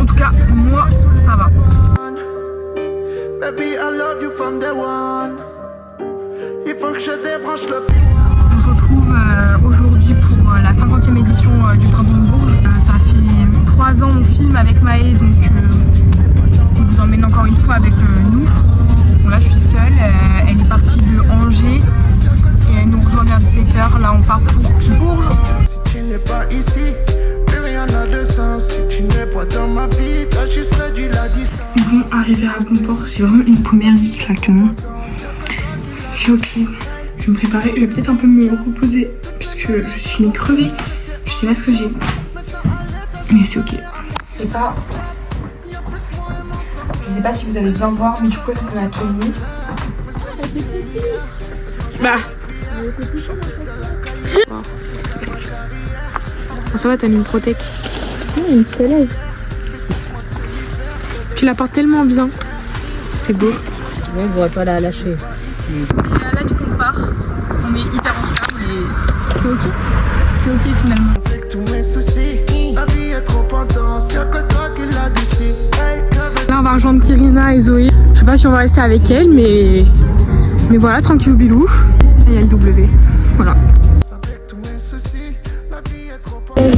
En tout cas, moi, ça va. Baby, I love you from day one. Il faut que je débranche le... On se retrouve aujourd'hui pour la 50e édition du Printemps de Bourges. Ça fait 3 ans on filme avec Maë, donc on vous emmène encore une fois avec nous. Bon, là je suis seule, elle est partie de Angers et elle nous rejoint vers 17h. Là on part pour Bourges. Si tu n'es pas ici, plus rien n'a de sens. Si tu n'es pas dans ma vie, toi je serai du la distance. Bon, arrivé à bon port, c'est vraiment une première vie actuellement. C'est ok. Je vais me préparer, je vais peut-être un peu me reposer puisque je suis une crevée. Je sais pas ce que j'ai. Mais c'est ok. Je sais pas si vous allez bien voir, mais du coup ça fait ma tenue. Bah bon, ça va, t'as mis une protec. Une soleil. Tu la portes tellement bien. C'est beau. Ouais, on pourrait pas la lâcher. Et là du coup on part. On est hyper en retard mais c'est ok. C'est ok finalement. Avec tous mes soucis, la vie est trop intense. Y'a que toi qui l'adoucis. Hey, Là on va rejoindre Kirina et Zoé. Je sais pas si on va rester avec elle mais voilà, tranquille bilou. Et il y a le W. Voilà. avec tous mes soucis, la vie est trop intense.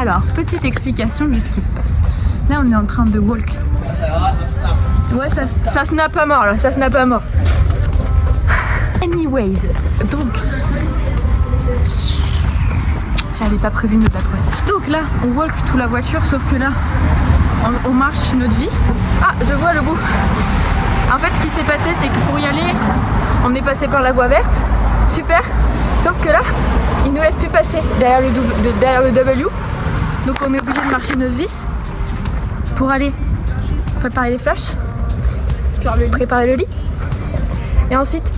Alors, petite explication de ce qui se passe. Là, on est en train de walk. Ouais, ça snap à mort là, ça snap à mort. Anyways, donc. J'avais pas prévu de me battre aussi. Donc là, on walk toute la voiture, sauf que là, on marche notre vie. Ah, je vois le bout. En fait, ce qui s'est passé, c'est que pour y aller, on est passé par la voie verte. Super. Sauf que là, il nous laisse plus passer derrière le W. Donc on est obligé de marcher notre vie pour aller préparer les flashs, préparer le lit. Et ensuite,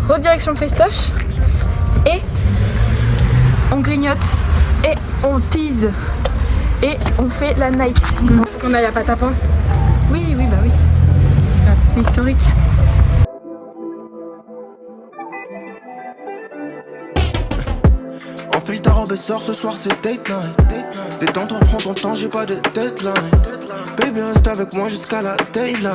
redirection festoche. Et on grignote. Et on tease. Et on fait la night. Faut qu'on aille à Patapon. Oui, bah oui. C'est historique. Enfile ta robe et sors, ce soir c'est date night. Détends-toi, prends ton temps, j'ai pas de deadline. Baby, reste avec moi jusqu'à la daylight.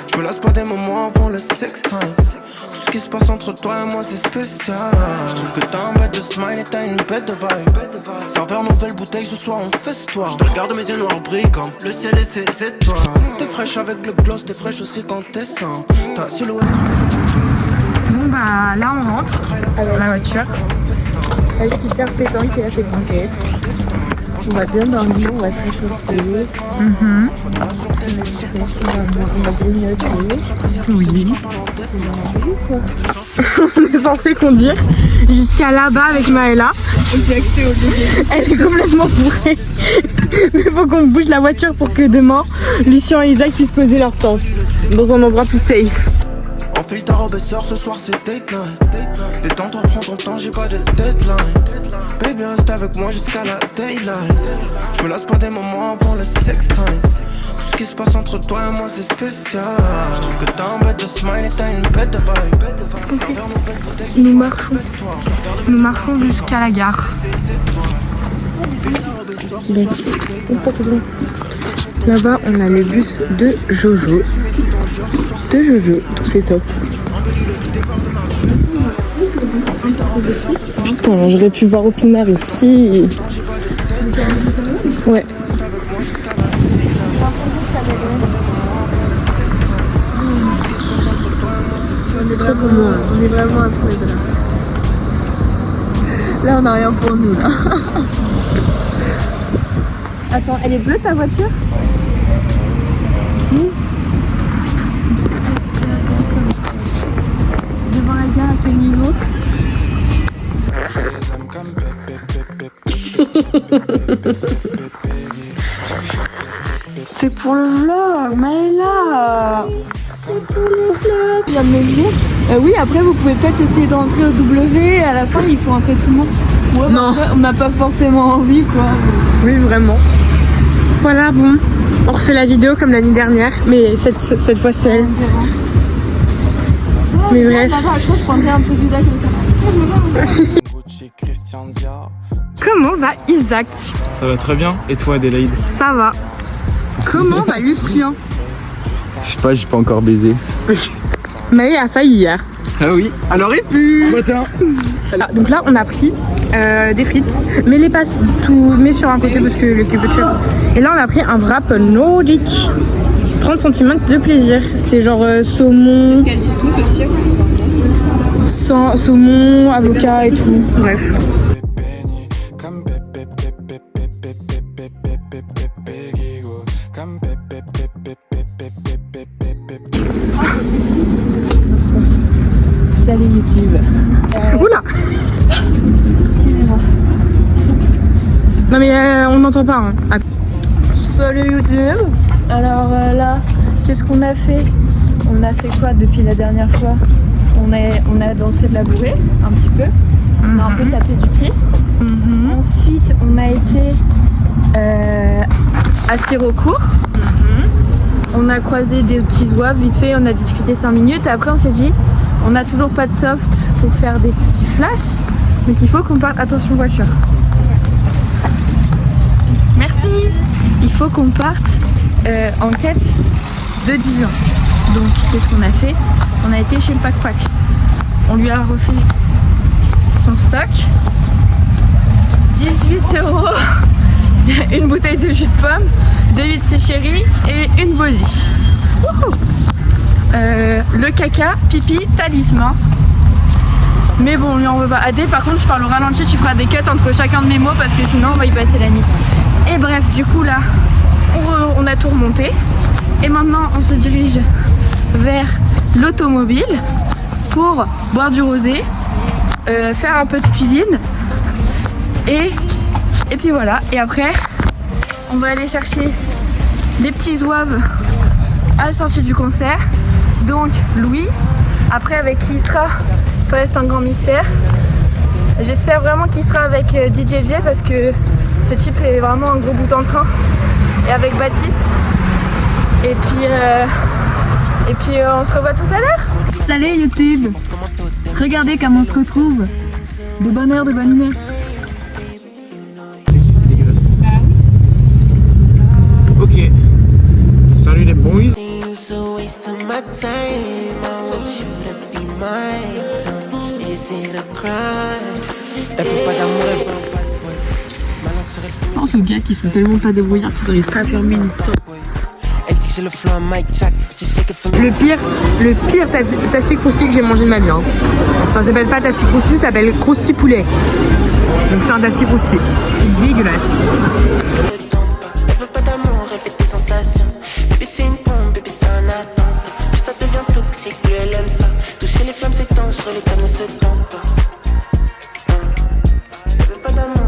Je me lasse pas des moments avant le sex time. Tout ce qui se passe entre toi et moi c'est spécial. Je trouve que t'as un bête de smile et t'as une bête de vibe. Serveur nouvelle bouteille, ce soir on festoie. Je te regarde, mes yeux noirs brillent comme le ciel et ses étoiles. T'es fraîche avec le gloss, t'es fraîche aussi quand t'es sans. Ta silhouette. Bon bah là on rentre dans la voiture. Avec Peter Pétan qui a fait banquette. On va bien dormir, on va se réchauffer. On va grignoter. Oui. On est censé conduire jusqu'à là-bas avec Maëla. Elle est complètement bourrée. Mais faut qu'on bouge la voiture pour que demain, Lucien et Isaac puissent poser leur tente dans un endroit plus safe. Enfile ta robe et sors, ce soir c'est date night. Détends-toi, prends ton temps, j'ai pas de deadline. Baby reste avec moi jusqu'à la daylight. Je me lasse pas des moments avant le sex time. Tout ce qui se passe entre toi et moi c'est spécial. Je trouve que t'as un bête de smile et t'as une bête de vibe. Qu'est-ce qu'on fait? Nous marchons jusqu'à la gare. Là-bas, on a le bus de Jojo. Tout c'est top. Putain, j'aurais pu voir Opinard ici. Ouais. On est très pour moi, on est vraiment à fond là. Là, on n'a rien pour nous là. Attends, elle est bleue ta voiture? Devant la gare, à quel niveau? C'est pour le vlog, Maëla. C'est pour le vlog. Viens de me dire. Oui, après vous pouvez peut-être essayer d'entrer au W et à la fin il faut entrer tout le monde. Ouais, non. Après, on n'a pas forcément envie quoi. Oui, vraiment. Voilà, bon, on refait la vidéo comme l'année dernière, mais cette fois c'est elle. Mais bref. Je crois que je prendrais un peu du lac comme ça. Comment va Isaac? Ça va très bien. Et toi, Adélaïde? Ça va. Comment va Lucien? Je sais pas, j'ai pas encore baisé. Maë a failli hier. Ah oui, elle aurait pu. Matin. Donc là, on a pris des frites, mais les pas tout, mais sur un côté parce que le kebab. Et là, on a pris un wrap nordique. 30 cm de plaisir. C'est genre saumon. C'est ce qu'elles disent toutes aussi. Saumon, avocat et tout. Bref. Salut YouTube. Oula. Non mais on n'entend pas. Hein. Salut YouTube. Alors là, qu'est-ce qu'on a fait? On a fait quoi depuis la dernière fois? On a dansé de la bourrée un petit peu. On a un peu tapé du pied. Ensuite, on a été à Stérocourt. On a croisé des petits oies vite fait, on a discuté 5 minutes. Après, on s'est dit, on n'a toujours pas de soft pour faire des petits flashs. Donc il faut qu'on parte. Attention voiture. Merci. Il faut qu'on parte en quête de divin. Donc qu'est-ce qu'on a fait? On a été chez le Pack Pack. On lui a refait son stock. 18 €. Une bouteille de jus de pomme, 2 huîtres séchéries et une body. Le caca, pipi, talisman. Mais bon, lui on veut pas. Adé, par contre, je parle au ralenti, tu feras des cuts entre chacun de mes mots parce que sinon on va y passer la nuit. Et bref, du coup là, on a tout remonté. Et maintenant, on se dirige vers l'automobile pour boire du rosé, faire un peu de cuisine. Et puis voilà. Et après, on va aller chercher les petits zouaves à la sortie du concert. Donc Louis, après avec qui il sera, ça reste un grand mystère. J'espère vraiment qu'il sera avec DJJ parce que ce type est vraiment un gros bout en train. Et avec Baptiste. Et puis on se revoit tout à l'heure. Salut YouTube. Regardez comment on se retrouve. De bonne heure, de bonne humeur. Ok. Salut les boys. So wasting my time. I want you to be mine. Tell me, is it a crime? Everybody d'amour, Je pense aux gars qui sont tellement pas débrouillards qu'ils n'arrivent pas à fermer une tente. elle dit que j'ai le flow à Mike Jack. Tu sais que fait Le pire tassi crousti que j'ai mangé de ma vie. Hein. Ça s'appelle pas tassi crousti, ça s'appelle crousti poulet. Donc c'est un tassi crousti. C'est dégueulasse. elle veut pas d'amour, elle fait des sensations. Bébé c'est une pompe, bébé c'est un attente. Plus ça devient toxique, plus elle aime ça. Toucher les flammes c'est tense, sur les tables ne se tente pas. Elle veut pas d'amour.